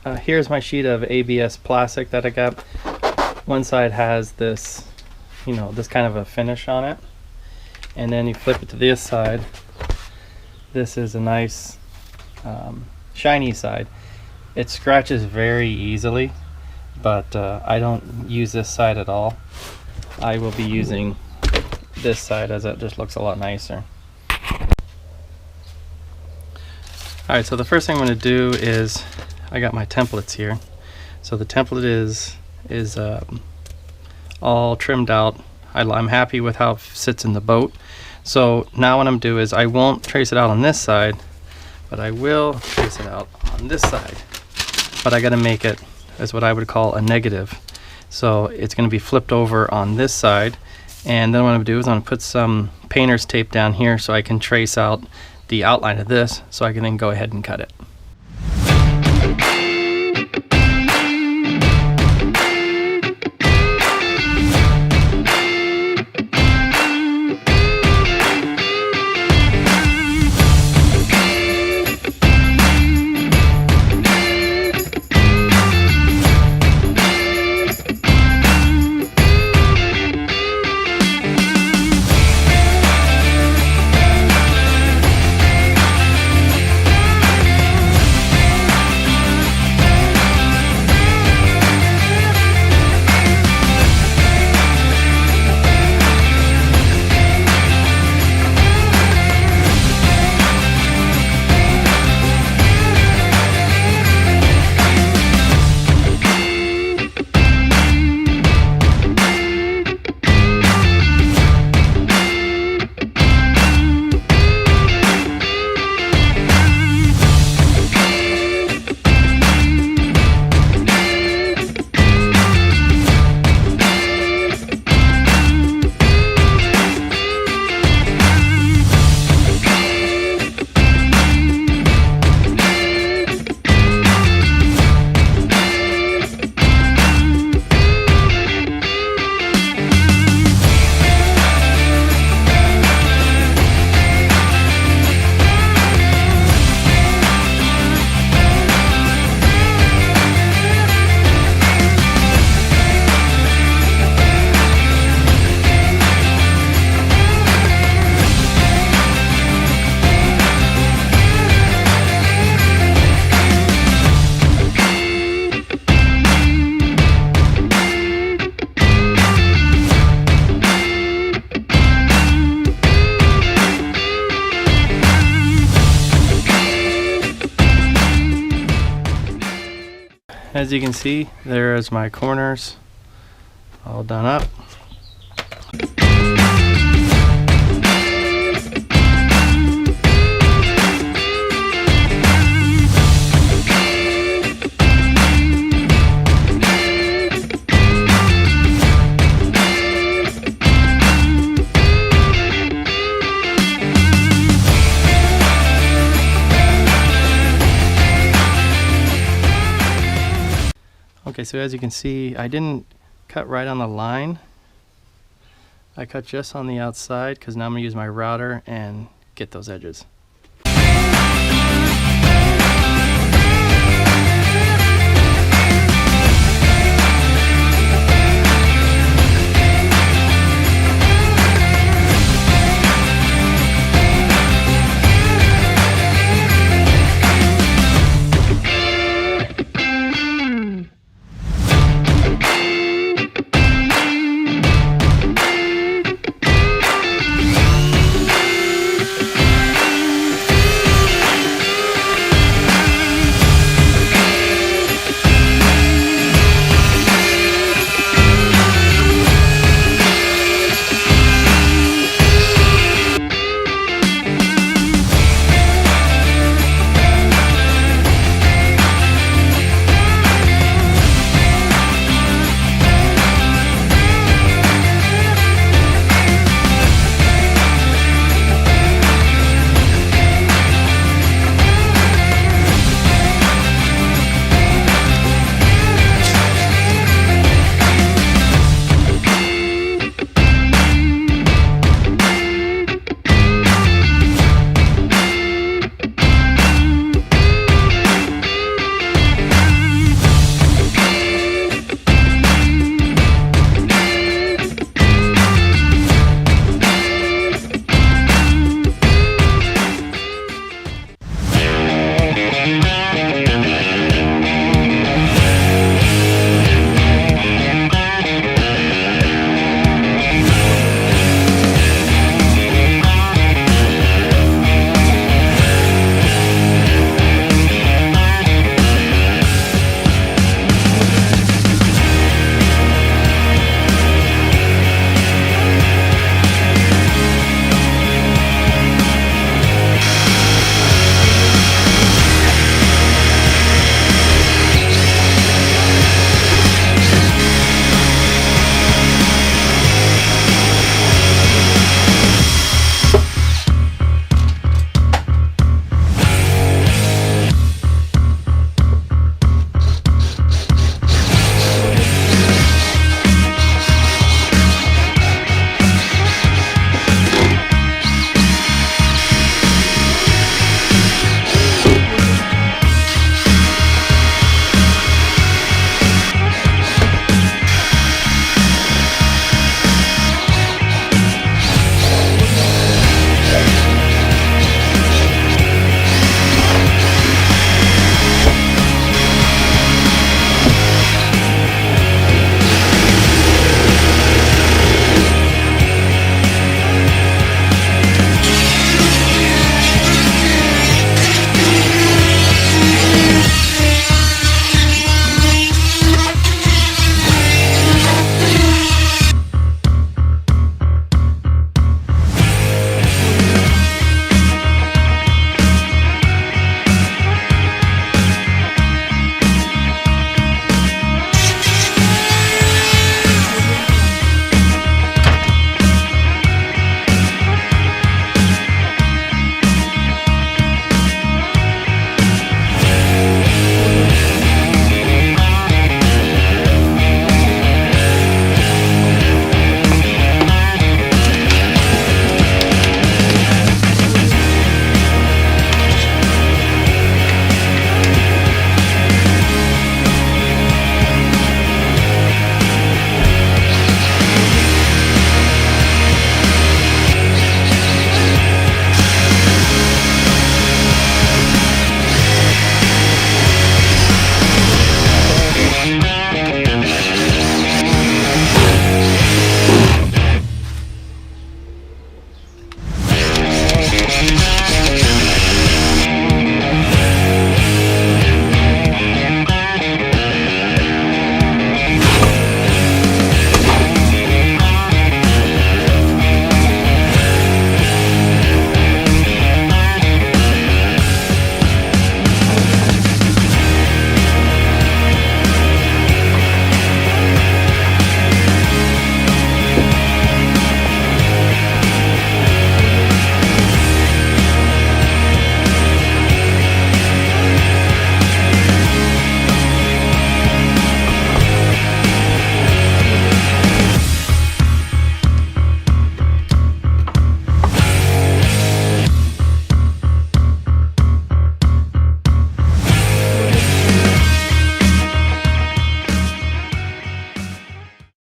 here's my sheet of ABS plastic that I got. One side has this, you know, this kind of a finish on it, and then you flip it to this side. This is a nice shiny side. It scratches very easily, but I don't use this side at all. I will be using this side as it just looks a lot nicer. Alright, so the first thing I'm going to do is, I got my templates here. So the template is all trimmed out. I'm happy with how it sits in the boat. So now what I'm going to do is, I won't trace it out on this side, but I will trace it out on this side. But I got to make it as what I would call a negative. So it's going to be flipped over on this side, and then what I'm going to do is I'm going to put some painter's tape down here so I can trace out the outline of this, so I can then go ahead and cut it. As you can see, there's my corners all done up. Okay, so as you can see, I didn't cut right on the line. I cut just on the outside because now I'm going to use my router and get those edges.